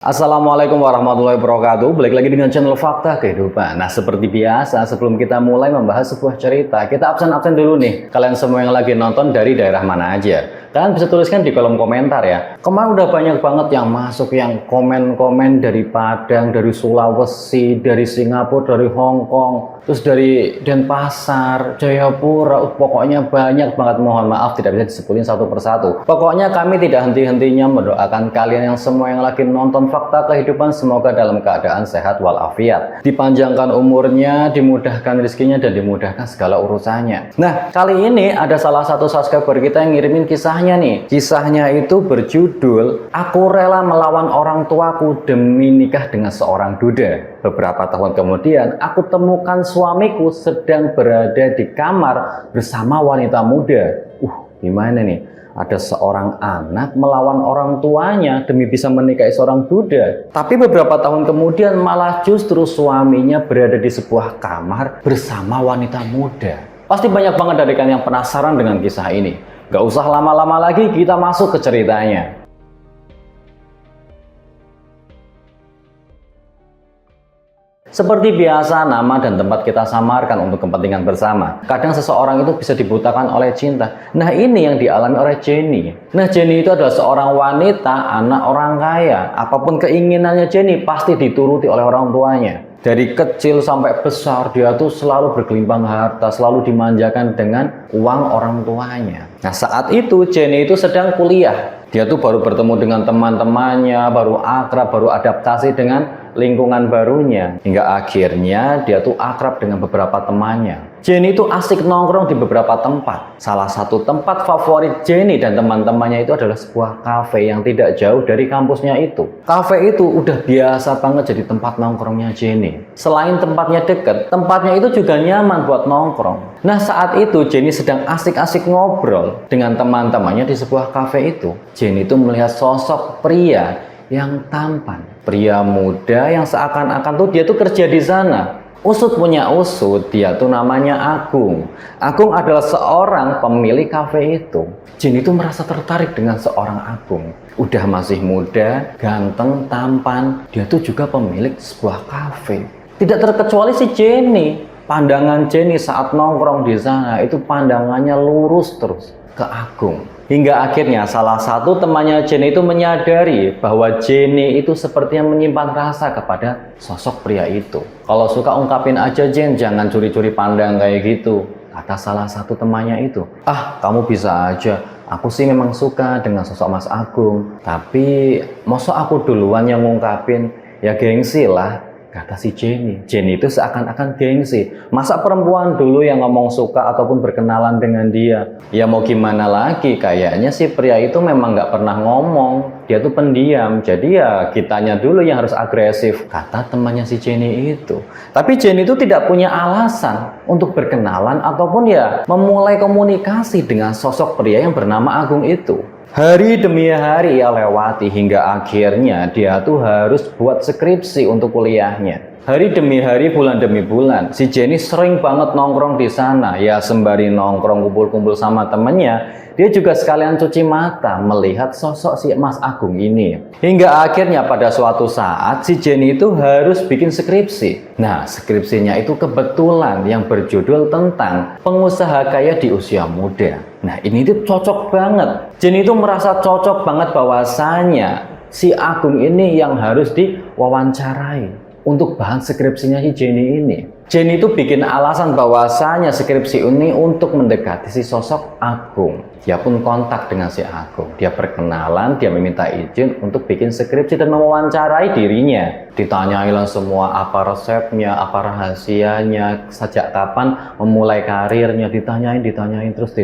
Assalamualaikum warahmatullahi wabarakatuh. Balik lagi dengan channel Fakta Kehidupan. Nah, seperti biasa, sebelum kita mulai membahas sebuah cerita, kita absen-absen dulu nih. Kalian semua yang lagi nonton dari daerah mana aja? Kalian bisa tuliskan di kolom komentar ya. Kemarin udah banyak banget yang masuk, yang komen-komen dari Padang, dari Sulawesi, dari Singapura, dari Hong Kong, terus dari Denpasar, Jayapura. Pokoknya banyak banget. Mohon maaf tidak bisa disebutin satu persatu. Pokoknya kami tidak henti-hentinya mendoakan kalian yang semua yang lagi nonton Fakta Kehidupan semoga dalam keadaan sehat walafiat, dipanjangkan umurnya, dimudahkan rezekinya, dan dimudahkan segala urusannya. Nah, kali ini ada salah satu subscriber kita yang ngirimin kisahnya nih. Kisahnya itu berjudul "Aku Rela Melawan Orang Tuaku Demi Nikah Dengan Seorang Duda. Beberapa tahun kemudian, aku temukan suamiku sedang berada di kamar bersama wanita muda." Gimana nih? Ada seorang anak melawan orang tuanya demi bisa menikahi seorang duda. Tapi beberapa tahun kemudian malah justru suaminya berada di sebuah kamar bersama wanita muda. Pasti banyak banget dari kalian yang penasaran dengan kisah ini. Gak usah lama-lama lagi, kita masuk ke ceritanya. Seperti biasa, nama dan tempat kita samarkan untuk kepentingan bersama. Kadang seseorang itu bisa dibutakan oleh cinta. Nah, ini yang dialami oleh Jenny. Nah, Jenny itu adalah seorang wanita, anak orang kaya. Apapun keinginannya Jenny pasti dituruti oleh orang tuanya. Dari kecil sampai besar, dia tuh selalu bergelimpang harta, selalu dimanjakan dengan uang orang tuanya. Nah, saat itu Jenny itu sedang kuliah. Dia tuh baru bertemu dengan teman-temannya, baru akrab, baru adaptasi dengan lingkungan barunya. Hingga akhirnya dia tuh akrab dengan beberapa temannya. Jenny itu asik nongkrong di beberapa tempat. Salah satu tempat favorit Jenny dan teman-temannya itu adalah sebuah kafe yang tidak jauh dari kampusnya itu. Kafe itu udah biasa banget jadi tempat nongkrongnya Jenny. Selain tempatnya deket, tempatnya itu juga nyaman buat nongkrong. Nah, saat itu Jenny sedang asik-asik ngobrol dengan teman-temannya di sebuah kafe itu. Jenny itu melihat sosok pria yang tampan, pria muda yang seakan-akan tuh dia tuh kerja di sana. Usut punya usut, dia tuh namanya Agung. Agung adalah seorang pemilik kafe itu. Jenny itu merasa tertarik dengan seorang Agung. Udah masih muda, ganteng, tampan. Dia tuh juga pemilik sebuah kafe. Tidak terkecuali si Jenny. Pandangan Jenny saat nongkrong di sana itu pandangannya lurus terus ke Agung. Hingga akhirnya salah satu temannya Jenny itu menyadari bahwa Jenny itu sepertinya menyimpan rasa kepada sosok pria itu. Kalau suka ungkapin aja Jen, jangan curi-curi pandang kayak gitu, kata salah satu temannya itu. Kamu bisa aja, aku sih memang suka dengan sosok Mas Agung, tapi masa aku duluan yang ngungkapin, ya gengsi lah, kata si Jenny. Jenny itu seakan-akan gengsi. Masa perempuan dulu yang ngomong suka ataupun berkenalan dengan dia? Ya mau gimana lagi, kayaknya si pria itu memang nggak pernah ngomong. Dia tuh pendiam, jadi ya kitanya dulu yang harus agresif, kata temannya si Jenny itu. Tapi Jenny itu tidak punya alasan untuk berkenalan ataupun ya memulai komunikasi dengan sosok pria yang bernama Agung itu. Hari demi hari ia lewati hingga akhirnya dia tuh harus buat skripsi untuk kuliahnya. Hari demi hari, bulan demi bulan, si Jenny sering banget nongkrong di sana. Ya sembari nongkrong kumpul-kumpul sama temennya, dia juga sekalian cuci mata melihat sosok si Mas Agung ini. Hingga akhirnya pada suatu saat si Jenny itu harus bikin skripsi. Nah, skripsinya itu kebetulan yang berjudul tentang pengusaha kaya di usia muda. Nah, ini tuh cocok banget. Jenny itu merasa cocok banget bahwasanya si Agung ini yang harus diwawancarai untuk bahan skripsinya si Jenny ini. Jenny itu bikin alasan bahwasanya skripsi ini untuk mendekati si sosok Agung. Dia pun kontak dengan si Agung. Dia perkenalan, dia meminta izin untuk bikin skripsi dan mewawancarai dirinya. Ditanyailah semua apa resepnya, apa rahasianya, sejak kapan memulai karirnya, ditanyain terus.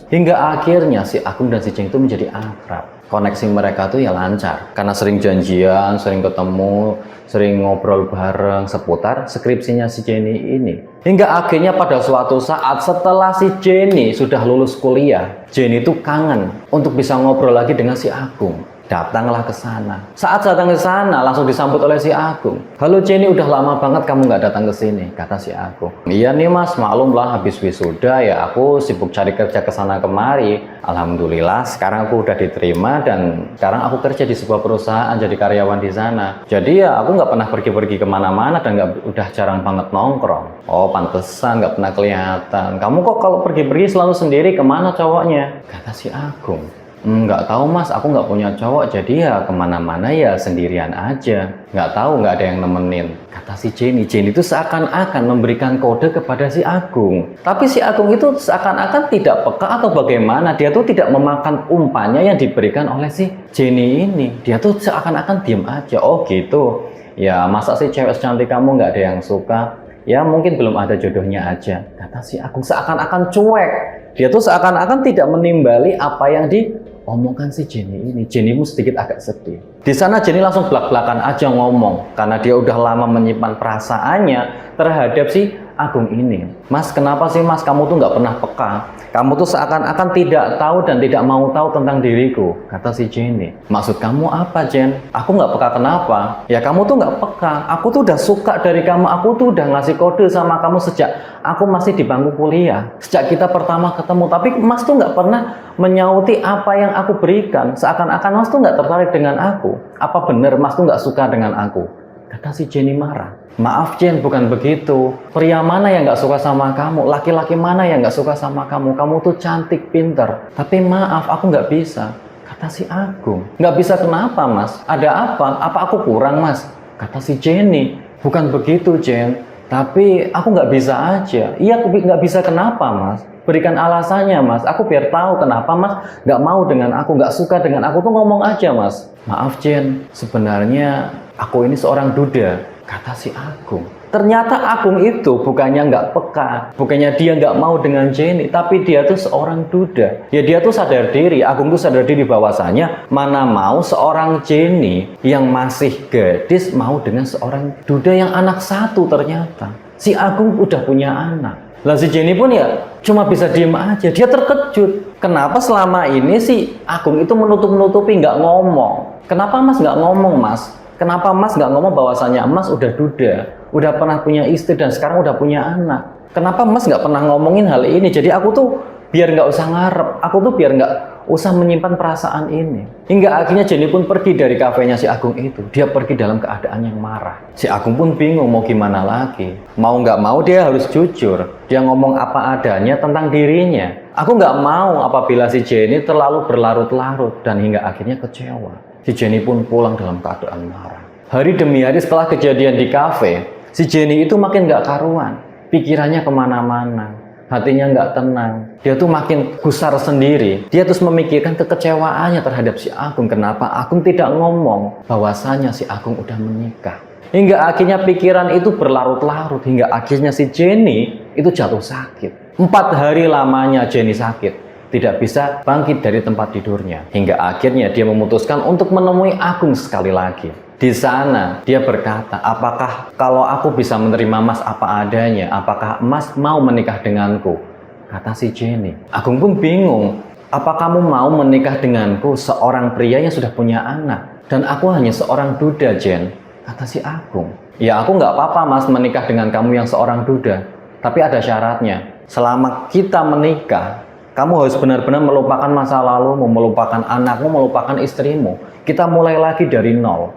Hingga akhirnya si Agung dan si Jenny itu menjadi akrab. Koneksi mereka tuh ya lancar karena sering janjian, sering ketemu, sering ngobrol bareng seputar skripsinya si Jenny ini. Hingga akhirnya pada suatu saat setelah si Jenny sudah lulus kuliah, Jenny itu kangen untuk bisa ngobrol lagi dengan si Agung. datanglah ke sana. Saat datang ke sana, langsung disambut oleh si Agung. "Halo Jenny, udah lama banget kamu nggak datang ke sini," kata si Agung. "Iya nih Mas, maklum lah habis wisuda ya aku sibuk cari kerja ke sana kemari. Alhamdulillah sekarang aku udah diterima dan sekarang aku kerja di sebuah perusahaan jadi karyawan di sana. Jadi ya aku nggak pernah pergi-pergi kemana-mana dan udah jarang banget nongkrong." "Oh pantesan nggak pernah kelihatan. Kamu kok kalau pergi-pergi selalu sendiri, kemana cowoknya?" kata si Agung. "Nggak tahu Mas, aku nggak punya cowok, jadi ya kemana-mana ya sendirian aja. Nggak tahu, nggak ada yang nemenin," kata si Jenny. Jenny itu seakan-akan memberikan kode kepada si Agung. Tapi si Agung itu seakan-akan tidak peka atau bagaimana. Dia tuh tidak memakan umpannya yang diberikan oleh si Jenny ini. Dia tuh seakan-akan diem aja. "Oh gitu, ya masa sih cewek secantik kamu nggak ada yang suka? Ya mungkin belum ada jodohnya aja," kata si Agung seakan-akan cuek. Dia tuh seakan-akan tidak menimbali apa yang diomongkan si Jenny ini. Jenny pun sedikit agak sedih. Di sana Jenny langsung belak-belakan aja ngomong karena dia udah lama menyimpan perasaannya terhadap si Agung ini. "Mas, kenapa sih Mas kamu tuh nggak pernah peka? Kamu tuh seakan-akan tidak tahu dan tidak mau tahu tentang diriku," kata si Jenny. "Maksud kamu apa, Jen? Aku nggak peka kenapa?" "Ya kamu tuh nggak peka. Aku tuh udah suka dari kamu. Aku tuh udah ngasih kode sama kamu sejak aku masih di bangku kuliah. Sejak kita pertama ketemu. Tapi Mas tuh nggak pernah menyauti apa yang aku berikan. Seakan-akan Mas tuh nggak tertarik dengan aku. Apa bener Mas tuh nggak suka dengan aku?" kata si Jenny marah. "Maaf Jen, bukan begitu. Pria mana yang nggak suka sama kamu? Laki-laki mana yang nggak suka sama kamu? Kamu tuh cantik, pinter. Tapi maaf, aku nggak bisa," kata si Agung. "Nggak bisa kenapa Mas? Ada apa? Apa aku kurang Mas?" kata si Jenny. "Bukan begitu Jen. Tapi aku nggak bisa aja." "Iya, nggak bisa kenapa Mas? Berikan alasannya Mas. Aku biar tahu kenapa Mas nggak mau dengan aku, nggak suka dengan aku tuh ngomong aja Mas." "Maaf Jen, sebenarnya aku ini seorang duda," kata si Agung. Ternyata Agung itu bukannya nggak peka, bukannya dia nggak mau dengan Jenny, tapi dia tuh seorang duda. Ya dia tuh sadar diri, Agung tuh sadar diri bahwasanya mana mau seorang Jenny yang masih gadis mau dengan seorang duda yang anak satu ternyata. Si Agung udah punya anak. Lah si Jenny pun ya cuma bisa diem aja, dia terkejut. Kenapa selama ini si Agung itu menutup-nutupi nggak ngomong? Kenapa Mas nggak ngomong Mas? Kenapa Mas nggak ngomong bahwasanya Mas udah duda, udah pernah punya istri dan sekarang udah punya anak? Kenapa Mas nggak pernah ngomongin hal ini? Jadi aku tuh biar nggak usah ngarep, aku tuh biar nggak usah menyimpan perasaan ini. Hingga akhirnya Jenny pun pergi dari kafenya si Agung itu. Dia pergi dalam keadaan yang marah. Si Agung pun bingung mau gimana lagi. Mau nggak mau dia harus jujur. Dia ngomong apa adanya tentang dirinya. Aku nggak mau apabila si Jenny terlalu berlarut-larut dan hingga akhirnya kecewa. Si Jenny pun pulang dalam keadaan marah. Hari demi hari setelah kejadian di kafe, si Jenny itu makin nggak karuan. Pikirannya kemana-mana, hatinya nggak tenang. Dia tuh makin gusar sendiri. Dia terus memikirkan kekecewaannya terhadap si Agung. Kenapa Agung tidak ngomong bahwasanya si Agung udah menikah. Hingga akhirnya pikiran itu berlarut-larut. Hingga akhirnya si Jenny itu jatuh sakit. 4 hari lamanya Jenny sakit. Tidak bisa bangkit dari tempat tidurnya. Hingga akhirnya dia memutuskan untuk menemui Agung sekali lagi. Di sana dia berkata, "Apakah kalau aku bisa menerima Mas apa adanya, apakah Mas mau menikah denganku?" kata si Jenny. Agung pun bingung. "Apa kamu mau menikah denganku, seorang pria yang sudah punya anak? Dan aku hanya seorang duda, Jen," kata si Agung. "Ya aku nggak apa-apa Mas menikah dengan kamu yang seorang duda. Tapi ada syaratnya. Selama kita menikah, kamu harus benar-benar melupakan masa lalumu, melupakan anakmu, melupakan istrimu. Kita mulai lagi dari nol,"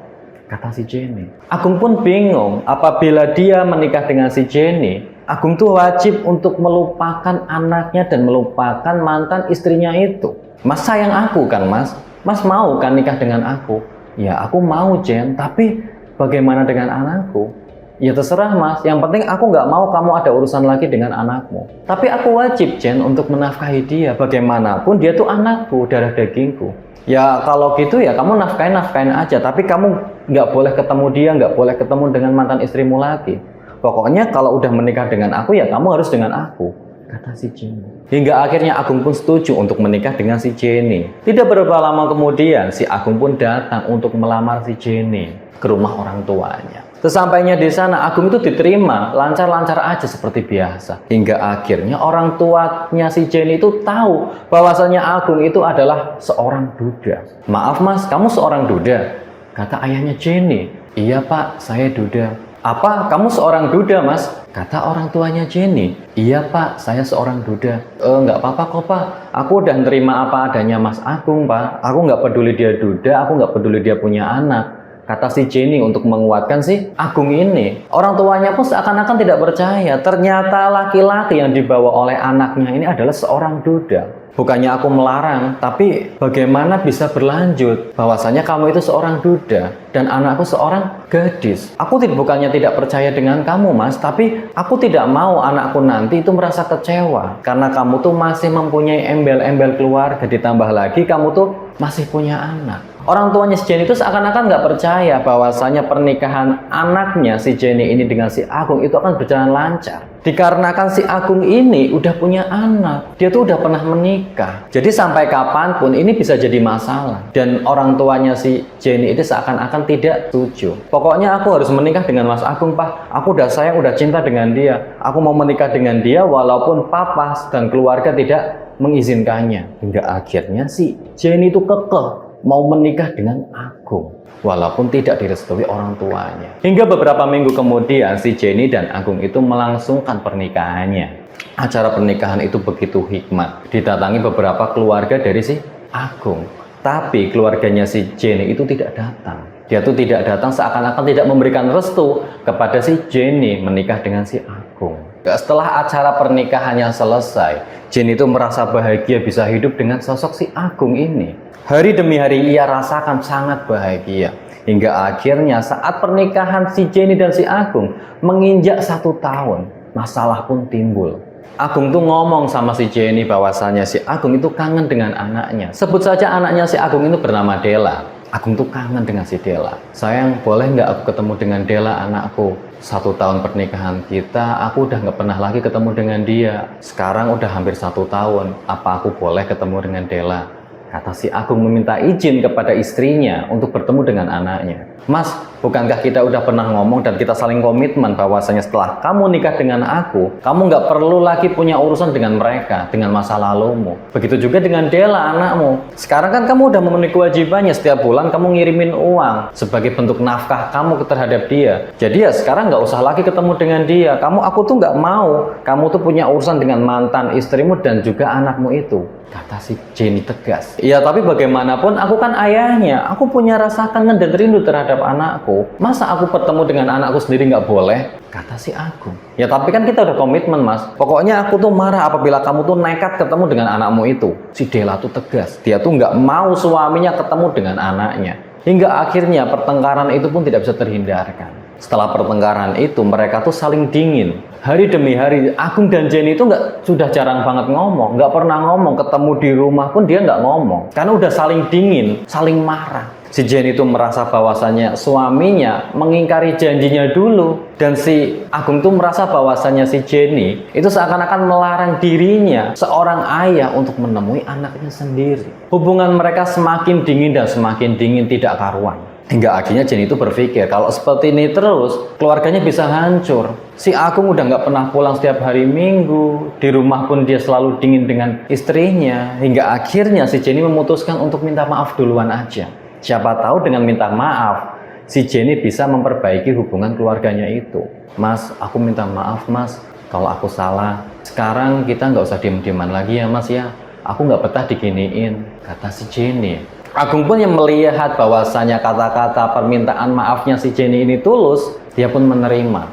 kata si Jenny. Agung pun bingung. Apabila dia menikah dengan si Jenny, Agung tuh wajib untuk melupakan anaknya dan melupakan mantan istrinya itu. "Mas sayang aku kan Mas? Mas mau kan nikah dengan aku?" "Ya aku mau Jen, tapi bagaimana dengan anakku?" "Ya terserah Mas, yang penting aku nggak mau kamu ada urusan lagi dengan anakmu." "Tapi aku wajib Jen untuk menafkahi dia, bagaimanapun dia tuh anakku, darah dagingku." "Ya kalau gitu ya kamu nafkahin aja, tapi kamu nggak boleh ketemu dia, nggak boleh ketemu dengan mantan istrimu lagi. Pokoknya kalau udah menikah dengan aku ya kamu harus dengan aku," kata si Jenny. Hingga akhirnya Agung pun setuju untuk menikah dengan si Jenny. Tidak berapa lama kemudian, si Agung pun datang untuk melamar si Jenny ke rumah orang tuanya. Sesampainya di sana, Agung itu diterima lancar-lancar aja seperti biasa. Hingga akhirnya orang tuanya si Jenny itu tahu bahwasanya Agung itu adalah seorang duda. Maaf mas, kamu seorang duda? Kata ayahnya Jenny. Iya pak, saya duda. Apa? Kamu seorang duda mas? Kata orang tuanya Jenny. Iya pak, saya seorang duda. Nggak apa-apa kok pak. Aku udah nerima apa adanya mas Agung pak. Aku nggak peduli dia duda, aku nggak peduli dia punya anak. Kata si Jenny untuk menguatkan si Agung ini. Orang tuanya pun seakan-akan tidak percaya. Ternyata laki-laki yang dibawa oleh anaknya ini adalah seorang duda. Bukannya aku melarang, tapi bagaimana bisa berlanjut bahwasanya kamu itu seorang duda dan anakku seorang gadis. Aku bukannya tidak percaya dengan kamu mas, tapi aku tidak mau anakku nanti itu merasa kecewa karena kamu tuh masih mempunyai embel-embel keluarga, ditambah lagi kamu tuh masih punya anak. Orang tuanya si Jenny itu seakan-akan nggak percaya bahwasanya pernikahan anaknya si Jenny ini dengan si Agung itu akan berjalan lancar. Dikarenakan si Agung ini udah punya anak, dia tuh udah pernah menikah. Jadi sampai kapanpun ini bisa jadi masalah. Dan orang tuanya si Jenny itu seakan-akan tidak setuju. Pokoknya aku harus menikah dengan Mas Agung, Pak. Aku udah sayang, udah cinta dengan dia. Aku mau menikah dengan dia walaupun papa dan keluarga tidak mengizinkannya. Hingga akhirnya si Jenny itu kekeh mau menikah dengan Agung walaupun tidak direstui orang tuanya. Hingga beberapa minggu kemudian si Jenny dan Agung itu melangsungkan pernikahannya. Acara pernikahan itu begitu hikmat, didatangi beberapa keluarga dari si Agung. Tapi keluarganya si Jenny itu tidak datang. Dia tuh tidak datang seakan-akan tidak memberikan restu kepada si Jenny menikah dengan si Agung. Setelah acara pernikahannya selesai, Jenny itu merasa bahagia bisa hidup dengan sosok si Agung ini. Hari demi hari ia rasakan sangat bahagia. Hingga akhirnya saat pernikahan si Jenny dan si Agung menginjak 1 tahun, masalah pun timbul. Agung tuh ngomong sama si Jenny bahwasanya si Agung itu kangen dengan anaknya. Sebut saja anaknya si Agung itu bernama Della. Agung tuh kangen dengan si Della. Sayang, boleh nggak aku ketemu dengan Della anakku? 1 tahun pernikahan kita, aku udah nggak pernah lagi ketemu dengan dia. Sekarang udah hampir 1 tahun. Apa aku boleh ketemu dengan Della? Kata si Agung meminta izin kepada istrinya untuk bertemu dengan anaknya. Mas, bukankah kita udah pernah ngomong dan kita saling komitmen bahwasanya setelah kamu nikah dengan aku, kamu nggak perlu lagi punya urusan dengan mereka, dengan masa lalumu. Begitu juga dengan Della anakmu. Sekarang kan kamu udah memenuhi kewajibannya, setiap bulan kamu ngirimin uang sebagai bentuk nafkah kamu terhadap dia. Jadi ya sekarang nggak usah lagi ketemu dengan dia. Aku tuh nggak mau kamu tuh punya urusan dengan mantan istrimu dan juga anakmu itu. Kata si Jenny tegas. Ya tapi bagaimanapun aku kan ayahnya. Aku punya rasa kangen dan rindu terhadap anakku. Masa aku bertemu dengan anakku sendiri nggak boleh? Kata si Agung. Ya tapi kan kita udah komitmen mas. Pokoknya aku tuh marah apabila kamu tuh nekat ketemu dengan anakmu itu. Si Della tuh tegas. Dia tuh nggak mau suaminya ketemu dengan anaknya. Hingga akhirnya pertengkaran itu pun tidak bisa terhindarkan. Setelah pertengkaran itu mereka tuh saling dingin. Hari demi hari Agung dan Jenny itu sudah jarang banget ngomong, nggak pernah ngomong, ketemu di rumah pun dia nggak ngomong karena udah saling dingin, saling marah. Si Jenny itu merasa bahwasannya suaminya mengingkari janjinya dulu dan si Agung tuh merasa bahwasannya si Jenny itu seakan-akan melarang dirinya seorang ayah untuk menemui anaknya sendiri. Hubungan mereka semakin dingin dan semakin dingin tidak karuan. Hingga akhirnya Jenny itu berpikir kalau seperti ini terus keluarganya bisa hancur. Si Agung udah nggak pernah pulang setiap hari Minggu, di rumah pun dia selalu dingin dengan istrinya. Hingga akhirnya si Jenny memutuskan untuk minta maaf duluan aja. Siapa tahu dengan minta maaf si Jenny bisa memperbaiki hubungan keluarganya itu. Mas, aku minta maaf mas kalau aku salah. Sekarang kita nggak usah diem-dieman lagi ya mas ya. Aku nggak betah diginiin, kata si Jenny. Agung pun yang melihat bahwasanya kata-kata permintaan maafnya si Jenny ini tulus, dia pun menerima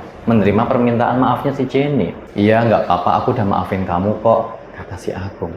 permintaan maafnya si Jenny. Iya nggak apa-apa, aku udah maafin kamu kok, kata si Agung.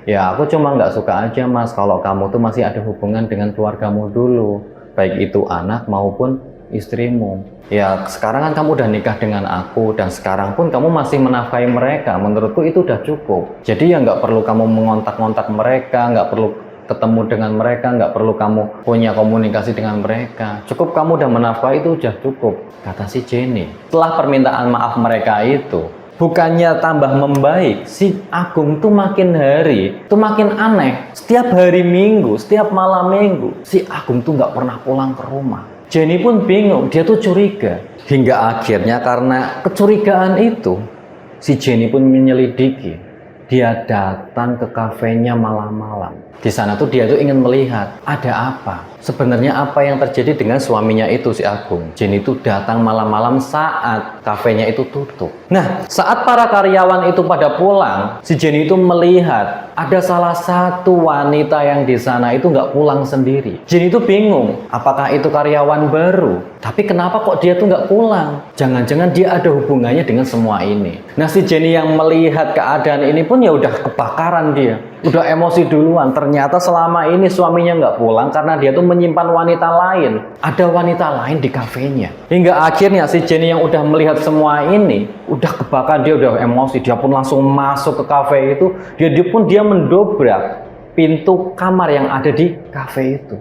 Ya aku cuma nggak suka aja mas kalau kamu tuh masih ada hubungan dengan keluargamu dulu, baik itu anak maupun istrimu. Ya sekarang kan kamu udah nikah dengan aku dan sekarang pun kamu masih menafkahi mereka, menurutku itu udah cukup. Jadi ya nggak perlu kamu mengontak-ngontak mereka, nggak perlu ketemu dengan mereka, nggak perlu kamu punya komunikasi dengan mereka. Cukup kamu udah menafkahi itu udah cukup, kata si Jenny. Setelah permintaan maaf mereka itu, bukannya tambah membaik, si Agung tuh makin hari tuh makin aneh. Setiap hari Minggu, setiap malam Minggu, si Agung tuh nggak pernah pulang ke rumah. Jenny pun bingung, dia tuh curiga. Hingga akhirnya karena kecurigaan itu, si Jenny pun menyelidiki. Dia datang ke kafenya malam-malam. Di sana tuh dia tuh ingin melihat ada apa. Sebenarnya apa yang terjadi dengan suaminya itu, si Agung. Jenny itu datang malam-malam saat kafenya itu tutup. Nah, saat para karyawan itu pada pulang, si Jenny itu melihat ada salah satu wanita yang di sana itu nggak pulang sendiri. Jenny itu bingung, apakah itu karyawan baru? Tapi kenapa kok dia tuh nggak pulang? Jangan-jangan dia ada hubungannya dengan semua ini. Nah, si Jenny yang melihat keadaan ini pun ya udah kebakaran dia. Udah emosi duluan. Ternyata selama ini suaminya nggak pulang karena dia tuh menyimpan wanita lain. Ada wanita lain di kafenya. Hingga akhirnya si Jenny yang udah melihat semua ini, udah kebakaran, dia udah emosi. Dia pun langsung masuk ke kafe itu. Dia mendobrak pintu kamar yang ada di kafe itu.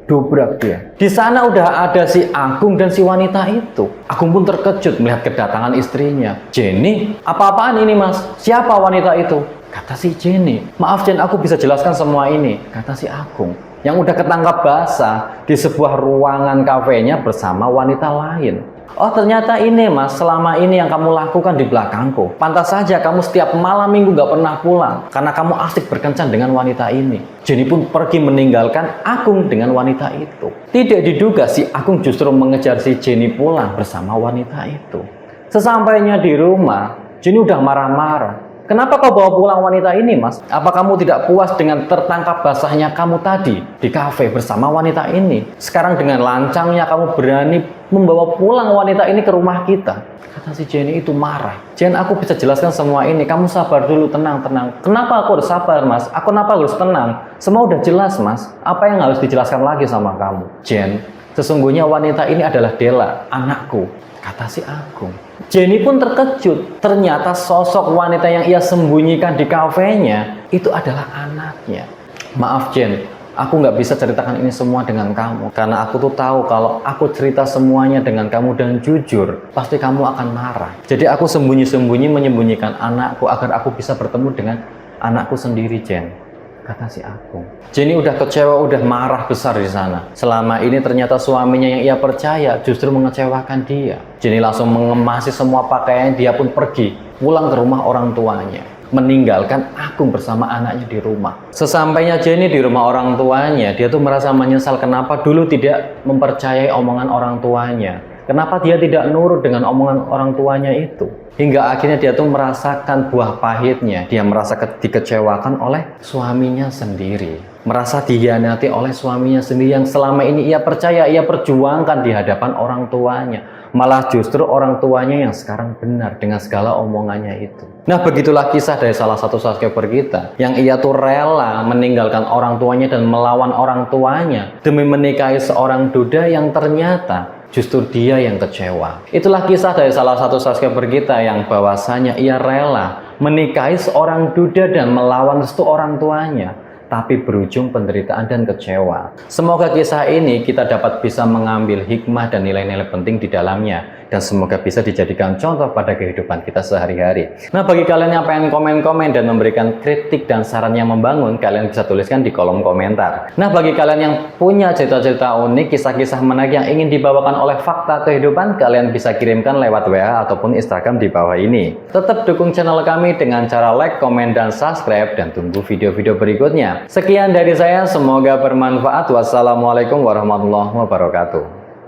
Dobrak dia. Di sana udah ada si Agung dan si wanita itu. Agung pun terkejut melihat kedatangan istrinya. Jenny, apa-apaan ini mas? Siapa wanita itu? Kata si Jenny. Maaf Jen, aku bisa jelaskan semua ini. Kata si Agung. Yang udah ketangkap basah di sebuah ruangan kafenya bersama wanita lain. Oh ternyata ini mas, selama ini yang kamu lakukan di belakangku. Pantas saja kamu setiap malam minggu gak pernah pulang karena kamu asik berkencan dengan wanita ini. Jenny pun pergi meninggalkan Agung dengan wanita itu. Tidak diduga si Agung justru mengejar si Jenny pulang bersama wanita itu. Sesampainya di rumah, Jenny udah marah-marah. Kenapa kau bawa pulang wanita ini mas? Apa kamu tidak puas dengan tertangkap basahnya kamu tadi di kafe bersama wanita ini? Sekarang dengan lancangnya kamu berani membawa pulang wanita ini ke rumah kita. Kata si Jenny itu marah. Jen, aku bisa jelaskan semua ini. Kamu sabar dulu, tenang. Kenapa aku harus sabar mas? Kenapa harus tenang? Semua udah jelas mas. Apa yang harus dijelaskan lagi sama kamu? Jen, sesungguhnya wanita ini adalah Della, anakku. Kata si Agung. Jenny pun terkejut. Ternyata sosok wanita yang ia sembunyikan di kafenya itu adalah anaknya. Maaf Jen, aku nggak bisa ceritakan ini semua dengan kamu. Karena aku tuh tahu kalau aku cerita semuanya dengan kamu dan jujur, pasti kamu akan marah. Jadi aku sembunyi-sembunyi menyembunyikan anakku agar aku bisa bertemu dengan anakku sendiri Jen. Kata si Agung. Jenny udah kecewa, udah marah besar di sana. Selama ini ternyata suaminya yang ia percaya justru mengecewakan dia. Jenny langsung mengemasi semua pakaian, dia pun pergi pulang ke rumah orang tuanya, meninggalkan Agung bersama anaknya di rumah. Sesampainya Jenny di rumah orang tuanya, dia tuh merasa menyesal kenapa dulu tidak mempercayai omongan orang tuanya. Kenapa dia tidak nurut dengan omongan orang tuanya itu? Hingga akhirnya dia tuh merasakan buah pahitnya. Dia merasa dikecewakan oleh suaminya sendiri. Merasa dihianati oleh suaminya sendiri yang selama ini ia percaya, ia perjuangkan di hadapan orang tuanya. Malah justru orang tuanya yang sekarang benar dengan segala omongannya itu. Nah begitulah kisah dari salah satu subscriber kita. Yang ia tuh rela meninggalkan orang tuanya dan melawan orang tuanya demi menikahi seorang duda yang ternyata justru dia yang kecewa. Itulah kisah dari salah satu subscriber kita yang bahwasanya ia rela menikahi seorang duda dan melawan restu orang tuanya, tapi berujung penderitaan dan kecewa. Semoga kisah ini kita dapat bisa mengambil hikmah dan nilai-nilai penting di dalamnya. Dan semoga bisa dijadikan contoh pada kehidupan kita sehari-hari. Nah bagi kalian yang pengen komen-komen dan memberikan kritik dan saran yang membangun, kalian bisa tuliskan di kolom komentar. Nah bagi kalian yang punya cerita-cerita unik, kisah-kisah menarik yang ingin dibawakan oleh fakta kehidupan, kalian bisa kirimkan lewat WA ataupun Instagram di bawah ini. Tetap dukung channel kami dengan cara like, komen, dan subscribe, dan tunggu video-video berikutnya. Sekian dari saya, semoga bermanfaat. Wassalamualaikum warahmatullahi wabarakatuh.